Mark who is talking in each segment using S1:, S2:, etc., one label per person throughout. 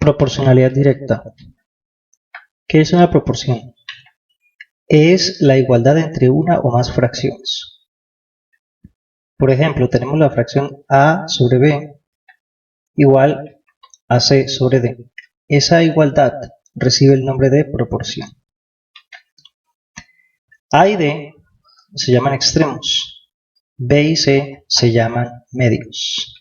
S1: Proporcionalidad directa. ¿Qué es una proporción? Es la igualdad entre una o más fracciones. Por ejemplo, tenemos la fracción a sobre b igual a c sobre d. Esa igualdad recibe el nombre de proporción. A y d se llaman extremos, b y c se llaman medios.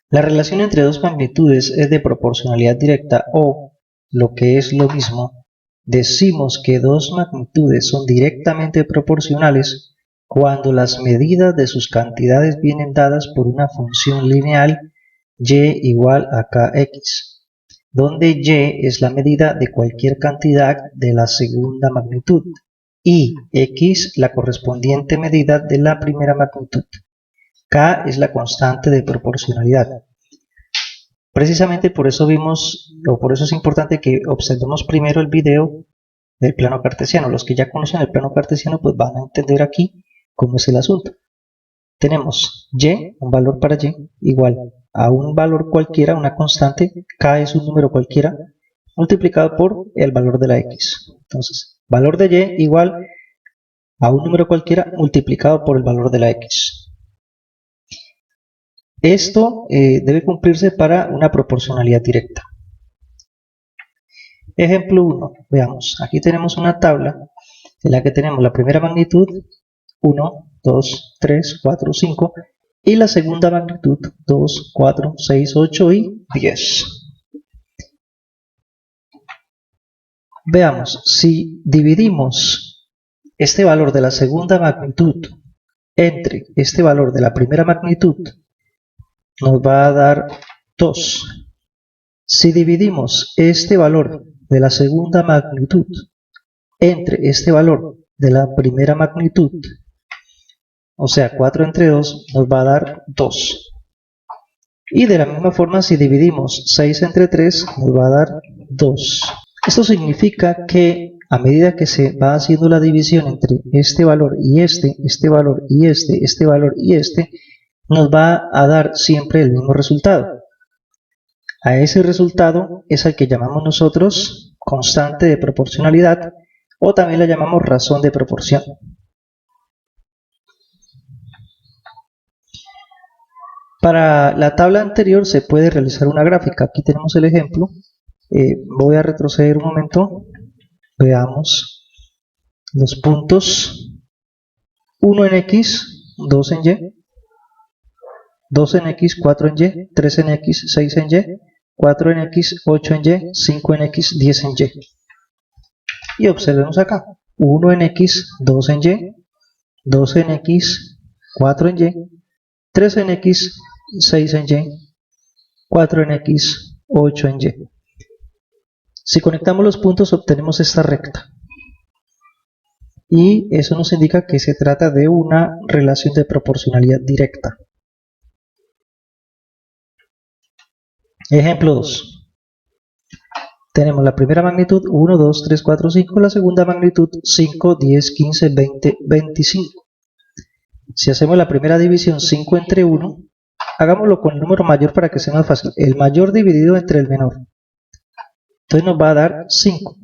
S1: La relación entre dos magnitudes es de proporcionalidad directa o, lo que es lo mismo, decimos que dos magnitudes son directamente proporcionales cuando las medidas de sus cantidades vienen dadas por una función lineal y igual a kx, donde y es la medida de cualquier cantidad de la segunda magnitud y x la correspondiente medida de la primera magnitud. K es la constante de proporcionalidad. Precisamente por eso por eso es importante que observemos primero el video del plano cartesiano. Los que ya conocen el plano cartesiano pues van a entender aquí cómo es el asunto. Tenemos y, un valor para y, igual a un valor cualquiera, una constante, K es un número cualquiera, multiplicado por el valor de la x. Entonces, valor de y igual a un número cualquiera multiplicado por el valor de la x. Esto debe cumplirse para una proporcionalidad directa. Ejemplo 1. Veamos, aquí tenemos una tabla en la que tenemos la primera magnitud 1, 2, 3, 4, 5 y la segunda magnitud 2, 4, 6, 8 y 10. Veamos, si dividimos este valor de la segunda magnitud entre este valor de la primera magnitud, nos va a dar 2. Si dividimos este valor de la segunda magnitud entre este valor de la primera magnitud, o sea 4 entre 2, nos va a dar 2. Y de la misma forma, si dividimos 6 entre 3, nos va a dar 2. Esto significa que a medida que se va haciendo la división entre este valor y este valor y este valor y nos va a dar siempre el mismo resultado. A ese resultado es al que llamamos nosotros constante de proporcionalidad o también la llamamos razón de proporción. Para la tabla anterior se puede realizar una gráfica. Aquí tenemos el ejemplo. Voy a retroceder un momento. Veamos los puntos. 1 en x, 2 en y. 2 en x, 4 en y, 3 en x, 6 en y, 4 en x, 8 en y, 5 en x, 10 en y. Y observemos acá, 1 en x, 2 en y, 2 en x, 4 en y, 3 en x, 6 en y, 4 en x, 8 en y. Si conectamos los puntos obtenemos esta recta. Y eso nos indica que se trata de una relación de proporcionalidad directa. Ejemplo 2. Tenemos la primera magnitud 1, 2, 3, 4, 5, la segunda magnitud 5, 10, 15, 20, 25. Si hacemos la primera división 5 entre 1, hagámoslo con el número mayor para que sea más fácil. El mayor dividido entre el menor. Entonces nos va a dar 5.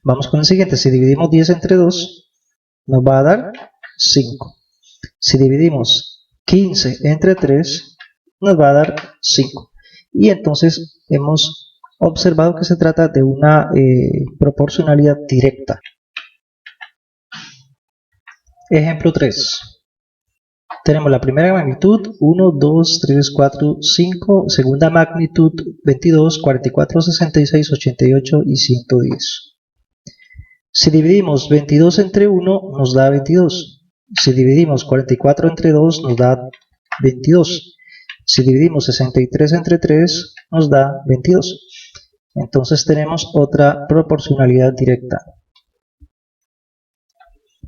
S1: Vamos con el siguiente. Si dividimos 10 entre 2, nos va a dar 5. Si dividimos 15 entre 3, nos va a dar 5. Y entonces hemos observado que se trata de una proporcionalidad directa. Ejemplo 3. Tenemos la primera magnitud 1, 2, 3, 4, 5, segunda magnitud 22, 44, 66, 88 y 110. Si dividimos 22 entre 1 nos da 22. Si dividimos 44 entre 2 nos da 22. Si dividimos 63 entre 3 nos da 22. Entonces tenemos otra proporcionalidad directa.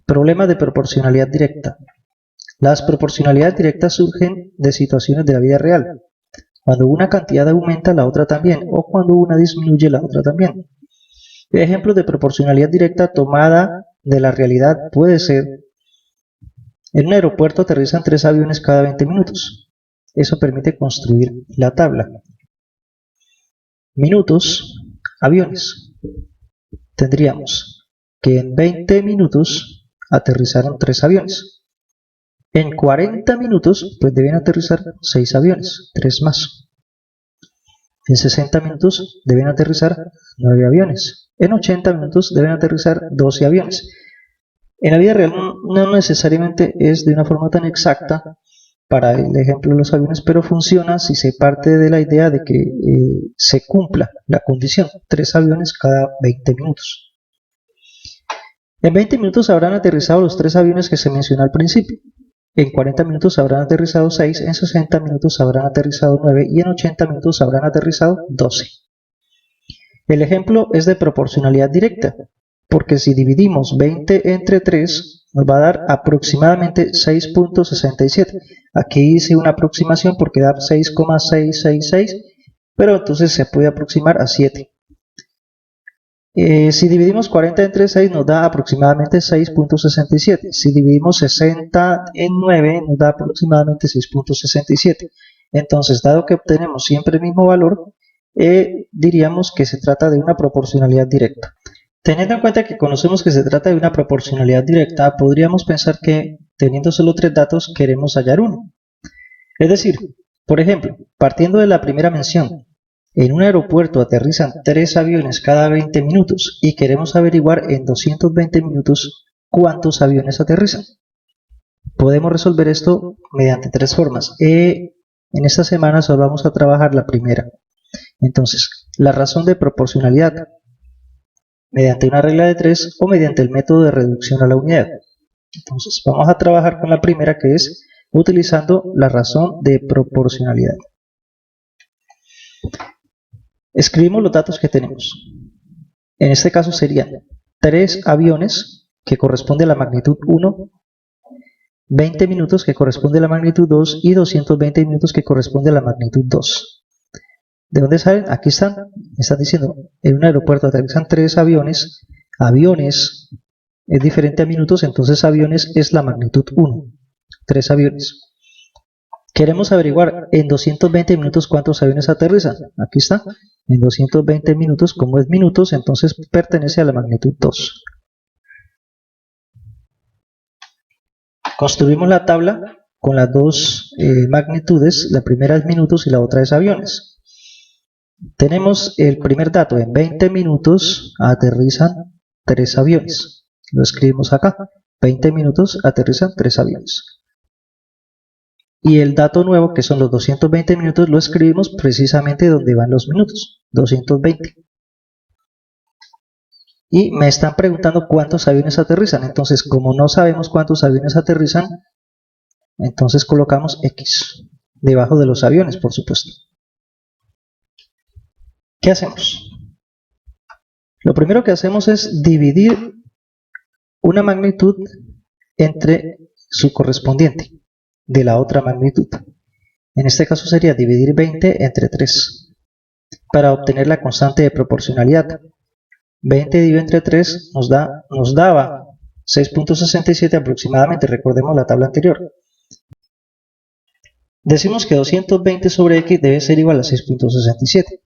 S1: Problema de proporcionalidad directa. Las proporcionalidades directas surgen de situaciones de la vida real. Cuando una cantidad aumenta, la otra también, o cuando una disminuye, la otra también. Ejemplos de proporcionalidad directa tomada de la realidad puede ser: en un aeropuerto aterrizan 3 aviones cada 20 minutos. Eso permite construir la tabla. Minutos, aviones. Tendríamos que en 20 minutos aterrizaron 3 aviones. En 40 minutos pues deben aterrizar 6 aviones, 3 más. En 60 minutos deben aterrizar 9 aviones. En 80 minutos deben aterrizar 12 aviones. En la vida real no necesariamente es de una forma tan exacta para el ejemplo de los aviones, pero funciona si se parte de la idea de que se cumpla la condición, 3 aviones cada 20 minutos. En 20 minutos habrán aterrizado los 3 aviones que se mencionó al principio. En 40 minutos habrán aterrizado 6, en 60 minutos habrán aterrizado 9 y en 80 minutos habrán aterrizado 12. El ejemplo es de proporcionalidad directa, porque si dividimos 20 entre 3 nos va a dar aproximadamente 6.67. Aquí hice una aproximación porque da 6,666, pero entonces se puede aproximar a 7. Si dividimos 40 entre 6 nos da aproximadamente 6.67. Si dividimos 60 en 9 nos da aproximadamente 6.67. Entonces, dado que obtenemos siempre el mismo valor, diríamos que se trata de una proporcionalidad directa. Teniendo en cuenta que conocemos que se trata de una proporcionalidad directa, podríamos pensar que, teniendo solo 3 datos, queremos hallar uno. Es decir, por ejemplo, partiendo de la primera mención, en un aeropuerto aterrizan 3 aviones cada 20 minutos y queremos averiguar en 220 minutos cuántos aviones aterrizan. Podemos resolver esto mediante 3 formas. En esta semana solo vamos a trabajar la primera. Entonces, la razón de proporcionalidad, mediante una regla de 3 o mediante el método de reducción a la unidad. Entonces, vamos a trabajar con la primera, que es utilizando la razón de proporcionalidad. Escribimos los datos que tenemos. En este caso serían 3 aviones, que corresponde a la magnitud 1, 20 minutos, que corresponde a la magnitud 2, y 220 minutos, que corresponde a la magnitud 2. ¿De dónde salen? Aquí están. Me están diciendo, en un aeropuerto aterrizan 3 aviones. Aviones es diferente a minutos, entonces aviones es la magnitud 1. 3 aviones. Queremos averiguar en 220 minutos cuántos aviones aterrizan. Aquí está. En 220 minutos, como es minutos, entonces pertenece a la magnitud 2. Construimos la tabla con las dos magnitudes. La primera es minutos y la otra es aviones. Tenemos el primer dato. En 20 minutos aterrizan 3 aviones. Lo escribimos acá. 20 minutos aterrizan 3 aviones. Y el dato nuevo, que son los 220 minutos, lo escribimos precisamente donde van los minutos, 220. Y me están preguntando cuántos aviones aterrizan. Entonces, como no sabemos cuántos aviones aterrizan, entonces colocamos X debajo de los aviones, por supuesto. ¿Qué hacemos? Lo primero que hacemos es dividir una magnitud entre su correspondiente de la otra magnitud. En este caso sería dividir 20 entre 3 para obtener la constante de proporcionalidad. 20 dividido entre 3 nos daba 6.67 aproximadamente. Recordemos la tabla anterior. Decimos que 220 sobre x debe ser igual a 6.67.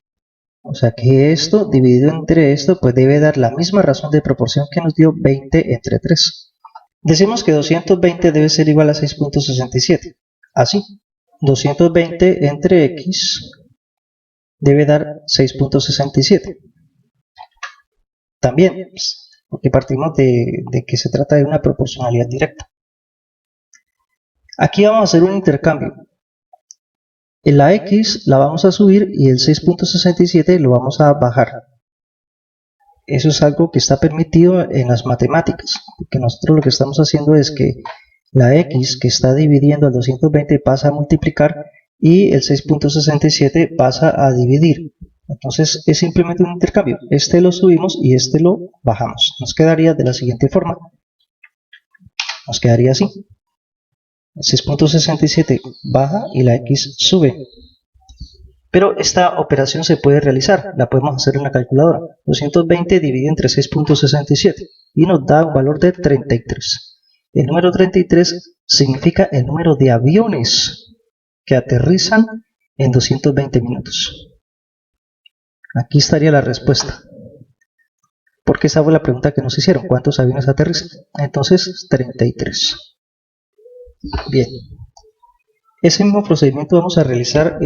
S1: O sea que esto dividido entre esto pues debe dar la misma razón de proporción que nos dio 20 entre 3. Decimos que 220 debe ser igual a 6.67. Así, 220 entre x debe dar 6.67. También, porque partimos de que se trata de una proporcionalidad directa. Aquí vamos a hacer un intercambio. En la x la vamos a subir y el 6.67 lo vamos a bajar. Eso es algo que está permitido en las matemáticas, porque nosotros lo que estamos haciendo es que la x que está dividiendo al 220 pasa a multiplicar y el 6.67 pasa a dividir. Entonces es simplemente un intercambio. Este lo subimos y este lo bajamos. Nos quedaría de la siguiente forma. Nos quedaría así. El 6.67 baja y la x sube. Pero esta operación se puede realizar, la podemos hacer en la calculadora. 220 dividido entre 6.67 y nos da un valor de 33. El número 33 significa el número de aviones que aterrizan en 220 minutos. Aquí estaría la respuesta, porque esa fue la pregunta que nos hicieron: ¿cuántos aviones aterrizan? Entonces 33. Bien, ese mismo procedimiento vamos a realizar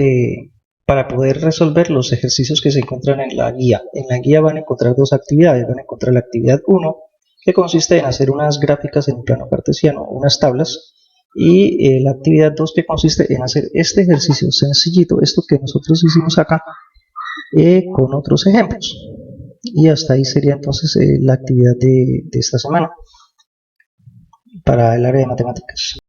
S1: para poder resolver los ejercicios que se encuentran en la guía. En la guía van a encontrar dos actividades. Van a encontrar la actividad 1, que consiste en hacer unas gráficas en plano cartesiano, unas tablas, y la actividad 2, que consiste en hacer este ejercicio sencillito, esto que nosotros hicimos acá, con otros ejemplos. Y hasta ahí sería entonces la actividad de esta semana para el área de matemáticas.